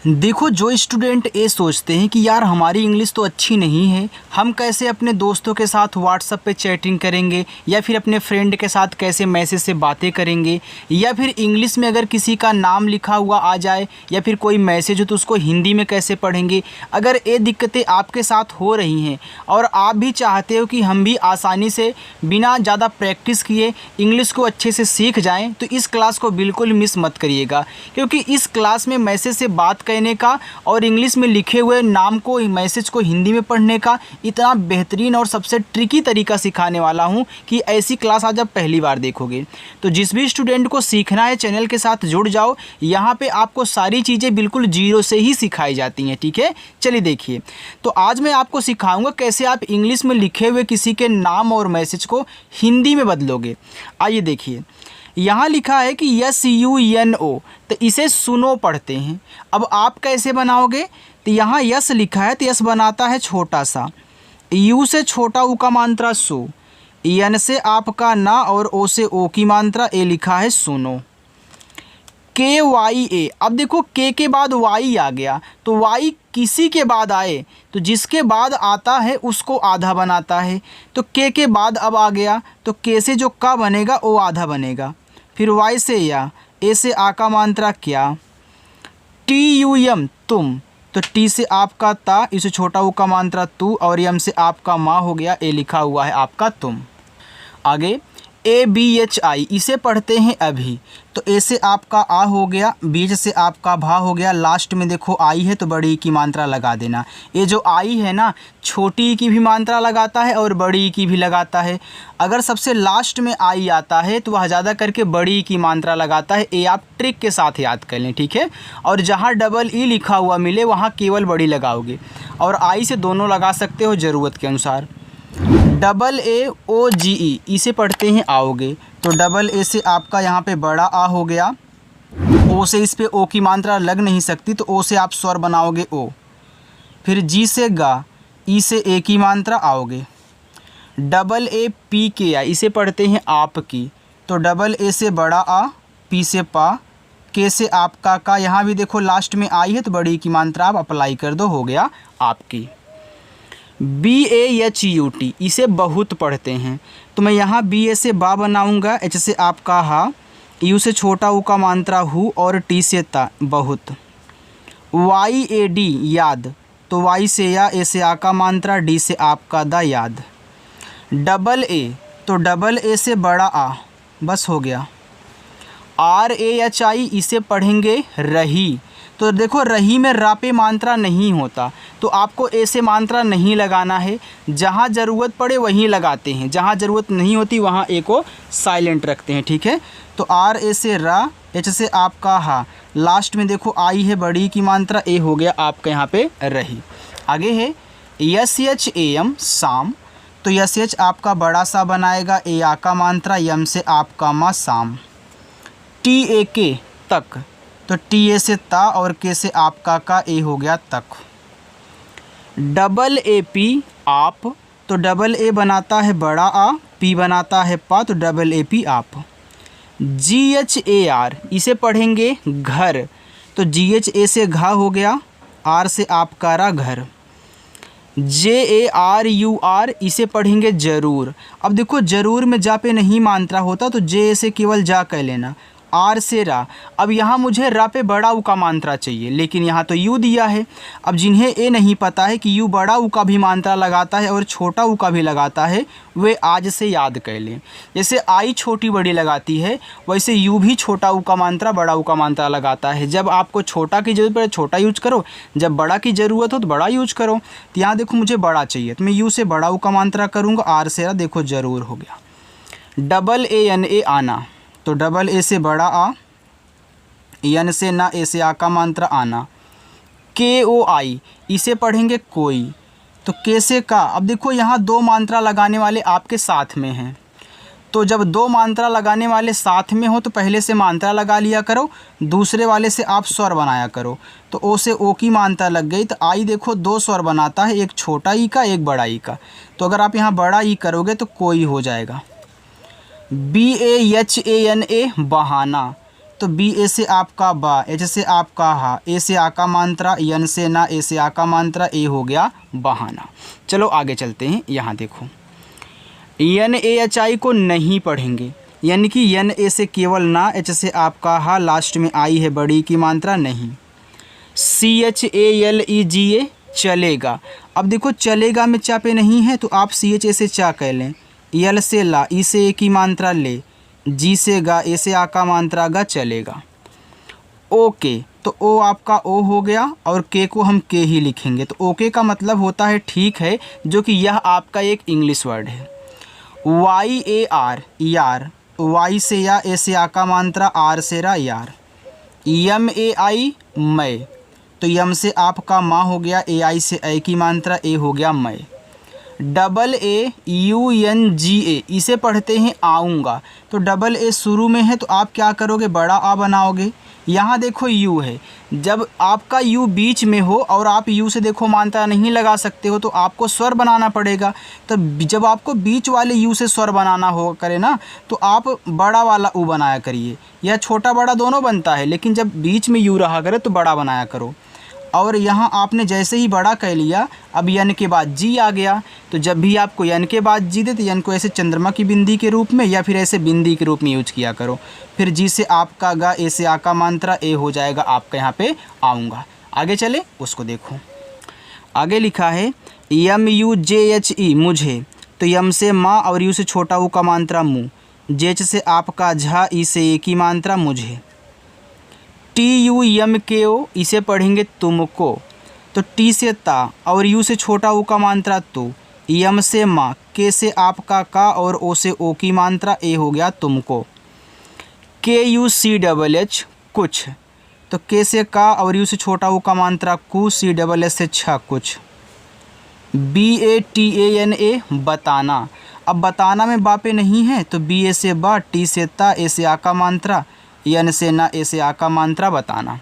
देखो, जो स्टूडेंट ये सोचते हैं कि यार हमारी इंग्लिश तो अच्छी नहीं है, हम कैसे अपने दोस्तों के साथ व्हाट्सएप पे चैटिंग करेंगे या फिर अपने फ्रेंड के साथ कैसे मैसेज से बातें करेंगे, या फिर इंग्लिश में अगर किसी का नाम लिखा हुआ आ जाए या फिर कोई मैसेज हो तो उसको हिंदी में कैसे पढ़ेंगे। अगर ये दिक्कतें आपके साथ हो रही हैं और आप भी चाहते हो कि हम भी आसानी से बिना ज़्यादा प्रैक्टिस किए इंग्लिश को अच्छे से सीख जाएँ, तो इस क्लास को बिल्कुल मिस मत करिएगा, क्योंकि इस क्लास में मैसेज से बात कहने का और इंग्लिश में लिखे हुए नाम को, मैसेज को हिंदी में पढ़ने का इतना बेहतरीन और सबसे ट्रिकी तरीका सिखाने वाला हूं कि ऐसी क्लास आज आप पहली बार देखोगे। तो जिस भी स्टूडेंट को सीखना है चैनल के साथ जुड़ जाओ, यहाँ पे आपको सारी चीज़ें बिल्कुल जीरो से ही सिखाई जाती हैं। ठीक है, चलिए देखिए। तो आज मैं आपको सिखाऊंगा कैसे आप इंग्लिश में लिखे हुए किसी के नाम और मैसेज को हिंदी में बदलोगे। आइए देखिए, यहाँ लिखा है कि SUNO, तो इसे सुनो पढ़ते हैं। अब आप कैसे बनाओगे, तो यहाँ यस लिखा है तो यस बनाता है छोटा सा, यू से छोटा ऊ का मात्रा सो, एन से आपका ना और ओ से ओ की मात्रा ए लिखा है सुनो। KYA, अब देखो के बाद वाई आ गया, तो वाई किसी के बाद आए तो जिसके बाद आता है उसको आधा बनाता है। तो के बाद अब आ गया तो के से जो का बनेगा वो आधा बनेगा। फिर वाई से या, ए से आ का मात्रा क्या, TUM तुम, तो टी से आपका ता, इसे छोटा ऊ का मात्रा तू और यम से आपका माँ हो गया, ए लिखा हुआ है आपका तुम। आगे ABHI, इसे पढ़ते हैं अभी, तो ए से आपका आ हो गया, बीच से आपका भा हो गया, लास्ट में देखो आई है तो बड़ी की मात्रा लगा देना। ये जो आई है ना, छोटी की भी मात्रा लगाता है और बड़ी की भी लगाता है। अगर सबसे लास्ट में आई आता है तो वह ज़्यादा करके बड़ी की मात्रा लगाता है। ये आप ट्रिक के साथ याद कर लें, ठीक है। और जहाँ DE लिखा हुआ मिले वहाँ केवल बड़ी लगाओगे, और आई से दोनों लगा सकते हो ज़रूरत के अनुसार। AAOGE, इसे पढ़ते हैं आओगे, तो AA से आपका यहाँ पे बड़ा आ हो गया, ओ से इस पे ओ की मात्रा लग नहीं सकती तो ओ से आप स्वर बनाओगे ओ। फिर जी से गा, ई से ए की मात्रा आओगे। AAPKI, इसे पढ़ते हैं आपकी, तो AA से बड़ा आ, पी से पा, के से आपका का, यहाँ भी देखो लास्ट में आई है तो बड़ी की मात्रा आप अप्लाई कर दो, हो गया आपकी। BAHUT, इसे बहुत पढ़ते हैं, तो मैं यहाँ BA से बा बनाऊँगा, H से आपका हा, यू से छोटा ऊ का मात्रा हु और टी से ता बहुत। YAD याद, तो वाई से या, ए से आ का मात्रा, डी से आपका दा याद। AA, तो AA से बड़ा आ, बस हो गया। RAHI, इसे पढ़ेंगे रही, तो देखो रही में रा पे मात्रा नहीं होता तो आपको ए से मात्रा नहीं लगाना है, जहाँ ज़रूरत पड़े वहीं लगाते हैं, जहाँ ज़रूरत नहीं होती वहाँ ए को साइलेंट रखते हैं, ठीक है। तो RA से रा, H से आपका हा, लास्ट में देखो आई है बड़ी की मात्रा, ए हो गया आपका यहाँ पे रही। आगे है SHAM शाम, तो SH आपका बड़ा सा बनाएगा, ए आ का मात्रा, यम से आपका मा शाम। TAK तक, तो TA से ता और के से आपका का, ए हो गया तक। AAP आप, तो AA बनाता है बड़ा आ, P बनाता है पा, तो AAP आप। GHAR, इसे पढ़ेंगे घर, तो GHA से घा हो गया, R से आपका रा घर। JARUR, इसे पढ़ेंगे जरूर। अब देखो जरूर में जा पे नहीं मात्रा होता तो जे से केवल जा कह लेना। आर से रा, अब यहाँ मुझे रा पे बड़ा ऊ का मात्रा चाहिए, लेकिन यहाँ तो यू दिया है। अब जिन्हें ये नहीं पता है कि यू बड़ा ऊ का भी मात्रा लगाता है और छोटा ऊ का भी लगाता है, वे आज से याद कर लें। जैसे आई छोटी बड़ी लगाती है, वैसे यू भी छोटा ऊ का मात्रा बड़ा ऊ का मात्रा लगाता है। जब आपको छोटा की ज़रूरत पड़े छोटा यूज करो, जब बड़ा की ज़रूरत हो तो बड़ा यूज करो। तो यहाँ देखो मुझे बड़ा चाहिए तो मैं यू से बड़ा ऊ का मात्रा करूँगा, आर से रा, देखो ज़रूर हो गया। AANA आना, तो AA से बड़ा आ, एन से ना, ए से आ का मात्रा आना। KOI, इसे पढ़ेंगे कोई, तो के से का। अब देखो यहाँ दो मात्रा लगाने वाले आपके साथ में हैं, तो जब दो मात्रा लगाने वाले साथ में हो तो पहले से मात्रा लगा लिया करो, दूसरे वाले से आप स्वर बनाया करो। तो ओ से ओ की मात्रा लग गई, तो आई देखो दो स्वर बनाता है, एक छोटा ई का एक बड़ा ई का। तो अगर आप यहाँ बड़ा ई करोगे तो कोई हो जाएगा। BAHANA बहाना, तो बी ए से आपका बा, एच से आपका हा, ए से आ का मात्रा, यन से ना, ए से आ का मात्रा, ए हो गया बहाना। चलो आगे चलते हैं। यहाँ देखो यन ए एच आई को नहीं पढ़ेंगे, यानी कि यन ए से केवल ना, एच से आपका हा, लास्ट में आई है बड़ी की मात्रा नहीं। C H A L E जी ए चलेगा। अब देखो चलेगा में चा पे नहीं है तो आप सी एच ए से चा कह लें, यल से ला, ई से ए की मात्रा ले, जी से गा, ए से आ का मात्रा गा, चलेगा। ओके, तो ओ आपका ओ हो गया और के को हम के ही लिखेंगे। तो ओके का मतलब होता है ठीक है, जो कि यह आपका एक इंग्लिश वर्ड है। वाई ए आर यार, वाई से या, ए से आ का मात्रा, आर से रा यार। यम ए आई मैं, तो यम से आपका माँ हो गया, ए आई से ए की मात्रा, ए हो गया मैं। Double A U N G A, इसे पढ़ते हैं आऊँगा, तो डबल ए शुरू में है तो आप क्या करोगे, बड़ा आ बनाओगे। यहाँ देखो यू है, जब आपका यू बीच में हो और आप यू से देखो मात्रा नहीं लगा सकते हो तो आपको स्वर बनाना पड़ेगा। तो जब आपको बीच वाले यू से स्वर बनाना हो करे ना, तो आप बड़ा वाला ऊ बनाया करिए। यह छोटा बड़ा दोनों बनता है, लेकिन जब बीच में यू रहा करे तो बड़ा बनाया करो। और यहाँ आपने जैसे ही बड़ा कह लिया, अब यन के बाद जी आ गया, तो जब भी आपको यन के बाद जी दे तो यन को ऐसे चंद्रमा की बिंदी के रूप में या फिर ऐसे बिंदी के रूप में यूज किया करो। फिर जी से आपका गा, ए से आ का मात्रा, ए हो जाएगा आपका यहाँ पे आऊँगा। आगे चले उसको देखो, आगे लिखा है यम यू जे एच ई मुझे, तो यम से माँ और यू से छोटा ऊ का मात्रा मुँह, जेच से आपका झा, ई से ए की मात्रा मुझे। टी यू यम के ओ, इसे पढ़ेंगे तुमको, तो टी से ता और यू से छोटा ऊ का मात्रा तू, यम से माँ, के से आपका का और ओ से ओ की मात्रा, ए हो गया तुमको। के यू सी डबल एच कुछ, तो के से का और यू से छोटा ऊ का मात्रा कु, सी डबल एच से छ कुछ। B A T A N A बताना, अब बताना में बापे नहीं है तो बी ए से बा, टी से ता, ए से आ का मात्रा, यन से ना, ए से आ का मात्रा बताना।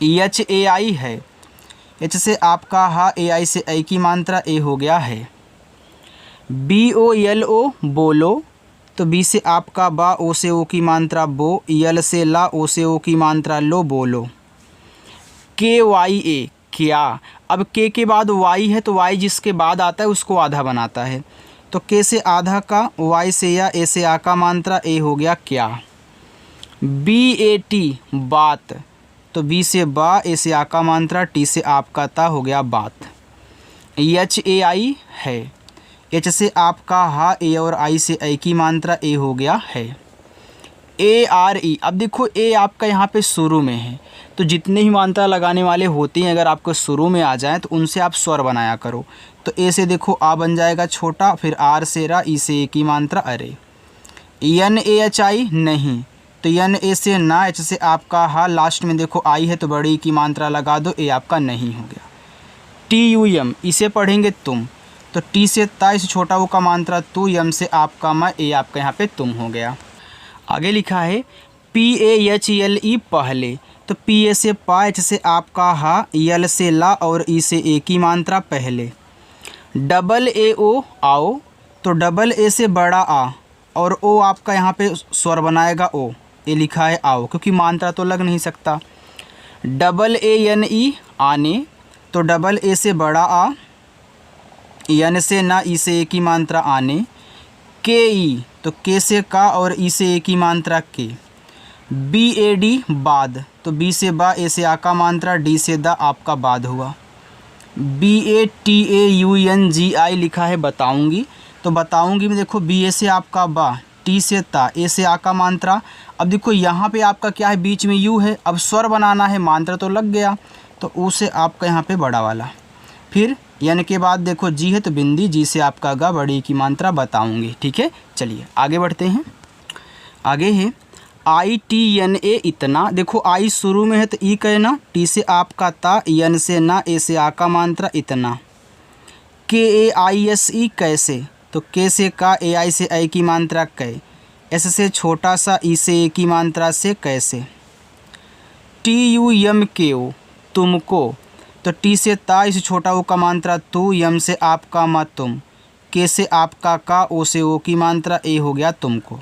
एच ए आई है, एच से आपका हा, ए आई से ए की मात्रा, ए हो गया है। बी ओ यल ओ बोलो, तो बी से आपका बा, ओ से ओ की मात्रा बो, यल से ला, ओ से ओ की मात्रा लो, बोलो। के वाई ए क्या, अब के बाद वाई है तो वाई जिसके बाद आता है उसको आधा बनाता है, तो के से आधा का, वाई से या, ए से आ का मात्रा, ए हो गया क्या। बी ए टी बात, तो बी से बा, ए से आ का मात्रा, टी से आपका ता, हो गया बात। एच ए आई है, एच से आपका हा, ए और आई से ए की मात्रा, ए हो गया है। ए आर ई, अब देखो ए आपका यहाँ पे शुरू में है, तो जितने ही मात्रा लगाने वाले होते हैं अगर आपको शुरू में आ जाए तो उनसे आप स्वर बनाया करो। तो ए से देखो आ बन जाएगा छोटा, फिर आर से रा, ई से ए की मात्रा अरे। एन ए एच आई नहीं, तो यन ए से ना, एच से आपका हा, लास्ट में देखो आई है तो बड़ी की मात्रा लगा दो, ए आपका नहीं हो गया। टी यू एम, इसे पढ़ेंगे तुम, तो टी से ता, इसे छोटा वो का मात्रा तू, यम से आपका मा, ए आपका यहाँ पे तुम हो गया। आगे लिखा है P A H L E पहले, तो पी ए से पा, एच से आपका हा, यल से ला और ई से ए की मात्रा पहले। डबल ए ओ आओ, तो डबल ए से बड़ा आ और ओ आपका यहाँ पे स्वर बनाएगा ओ, ए लिखा है आओ क्योंकि मात्रा तो लग नहीं सकता। डबल ए एन ई आने, तो डबल ए से बड़ा आ, यन से ना, ई से ए की मात्रा आने। के ई, तो के से का और ई से ए की मात्रा के। बी ए डी बाद, तो बी से बा, ए से आ का मात्रा, डी से दा, आपका बाद हुआ। B A T A U N G I लिखा है बताऊंगी, तो बताऊंगी में देखो बी ए से आपका बा, टी से ता, ए से आ का मात्रा। अब देखो यहाँ पे आपका क्या है, बीच में यू है, अब स्वर बनाना है, मात्रा तो लग गया, तो ऊ से आपका यहाँ पे बड़ा वाला। फिर यन के बाद देखो जी है तो बिंदी, जी से आपका गा, बड़ी की मात्रा बताऊंगी। ठीक है, चलिए आगे बढ़ते हैं। आगे है आई टी एन ए इतना, देखो आई शुरू में है तो ई कहना, टी से आपका ता, यन से ना, ए से आ का मात्रा इतना। के ए आई एस ई कैसे, तो के से का, ए आई से ए की मात्रा कै, एस से छोटा सा, ई से ए की मात्रा से कैसे। टी यू यम के ओ तुमको, तो टी से ता, इसे छोटा ओ का मात्रा तू, यम से आपका मा तुम, के से आपका का, ओ से ओ की मात्रा, ए हो गया तुमको।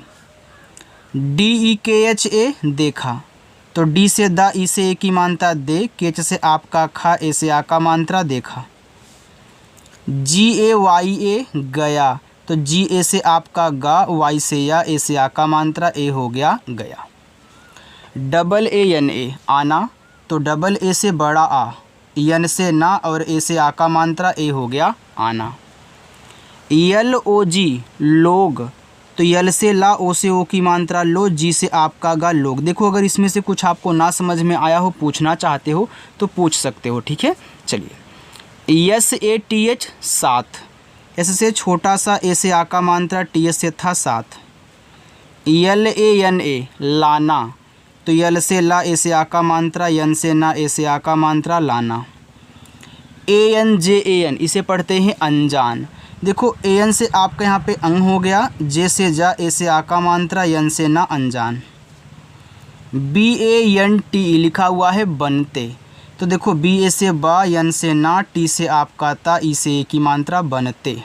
DEKHA देखा, तो डी से दा, ई से ए की मात्रा दे, केच से आपका खा, ए से आ का मात्रा देखा। GAYA गया, तो GA से आपका गा, वाई से या, ए से आ का मात्रा ए हो गया गया। AANA आना, तो AA से बड़ा आ, एन से ना और ए से आ का मात्रा ए हो गया आना। LOG लोग, तो यल से ला, ओ से ओ की मात्रा लो, जी से आपका गा लोग। देखो अगर इसमें से कुछ आपको ना समझ में आया हो, पूछना चाहते हो तो पूछ सकते हो, ठीक है। चलिए SATH साथ, एस से छोटा सा, ए से आ का मात्रा, TH से था साथ। LANA लाना, तो यल से ला, ए से आ का मात्रा, यन से ना, ए से आ का मात्रा लाना। ANJAN इसे पढ़ते हैं अनजान। देखो AN से आपका यहाँ पे अंग हो गया, जे से जा, ए से आ का मात्रा, यन से ना अनजान। BANTE लिखा हुआ है बनते, तो देखो BA से बा, यन से ना, टी से आपका ता, ई से ए की मात्रा बनते।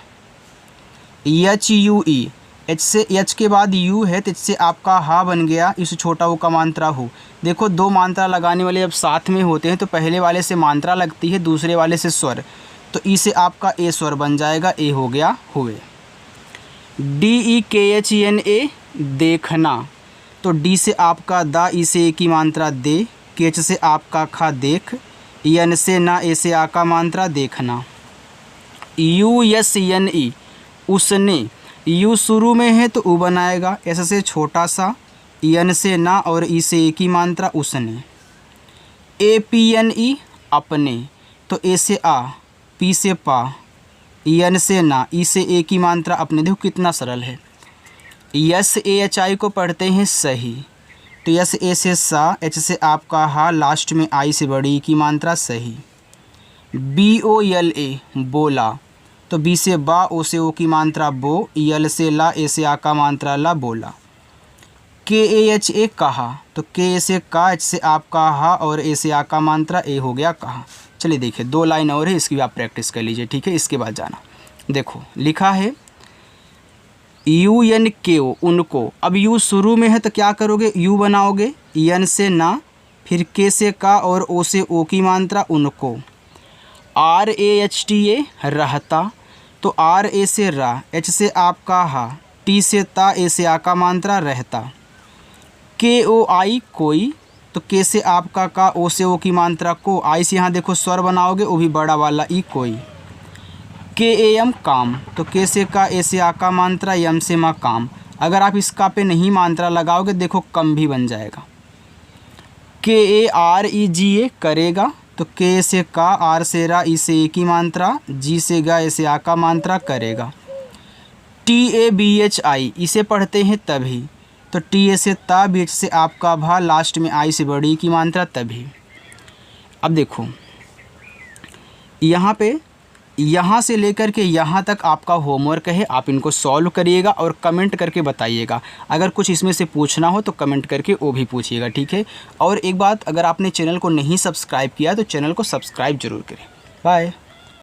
HUE एच से, एच के बाद यू है तो एच से आपका हा बन गया, इस छोटा ओ का मात्रा हो। देखो दो मात्रा लगाने वाले जब साथ में होते हैं तो पहले वाले से मात्रा लगती है, दूसरे वाले से स्वर, तो ई से आपका ए स्वर बन जाएगा, ए हो गया हुए। DEKHENA देखना, तो डी से आपका दा, ई से ए की मात्रा दे, केच से आपका खा देख, यन से ना, ए से आ का मात्रा देखना। USNE उसने, यू शुरू में है तो उ बनाएगा, एस से छोटा सा, यन से ना और ई से ए की मात्रा उसने। APNE अपने, तो ए से आ, पी से पा, यन से ना, ई से ए की मात्रा अपने। देखो कितना सरल है। SAHI को पढ़ते हैं सही, तो यस ए से सा, एच से आपका हा, लास्ट में आई से बड़ी की मात्रा सही। BOLA बोला, तो बी से बा, ओ से ओ की मात्रा बो, यल से ला, ए से आ का मात्रा ला बोला। KAHA कहा, तो के से का, एच से आपका हा और ए से आ का मात्रा ए हो गया कहा। चलिए देखिए दो लाइन और है, इसकी भी आप प्रैक्टिस कर लीजिए, ठीक है। इसके बाद जाना, देखो लिखा है UNKO उनको। अब यू शुरू में है तो क्या करोगे, यू बनाओगे, यन से ना, फिर के से का और ओ से ओ की मात्रा उनको। RAHTA रहता, तो आर ए से रा, एच से आपका हा, टी से ता, ए से आ का मात्रा रहता। KOI कोई, तो के से आपका का, ओ से ओ की मात्रा को, आई से यहाँ देखो स्वर बनाओगे, वो भी बड़ा वाला ई कोई। KAM काम, तो के से का, ए से आ का मात्रा, यम से मा काम। अगर आप इसका पे नहीं मात्रा लगाओगे देखो कम भी बन जाएगा। KAREGA करेगा, तो के से का, आर से रा, ई से ए की मात्रा, जी से गा, ए से आ का मात्रा करेगा। TABHI इसे पढ़ते हैं तभी, तो टी ए से ता, बी एच से आपका भा, लास्ट में आई से बड़ी की मात्रा तभी। अब देखो यहाँ पे, यहाँ से लेकर के यहाँ तक आपका होमवर्क है, आप इनको सॉल्व करिएगा और कमेंट करके बताइएगा। अगर कुछ इसमें से पूछना हो तो कमेंट करके वो भी पूछिएगा, ठीक है। और एक बात, अगर आपने चैनल को नहीं सब्सक्राइब किया तो चैनल को सब्सक्राइब जरूर करें। बाय।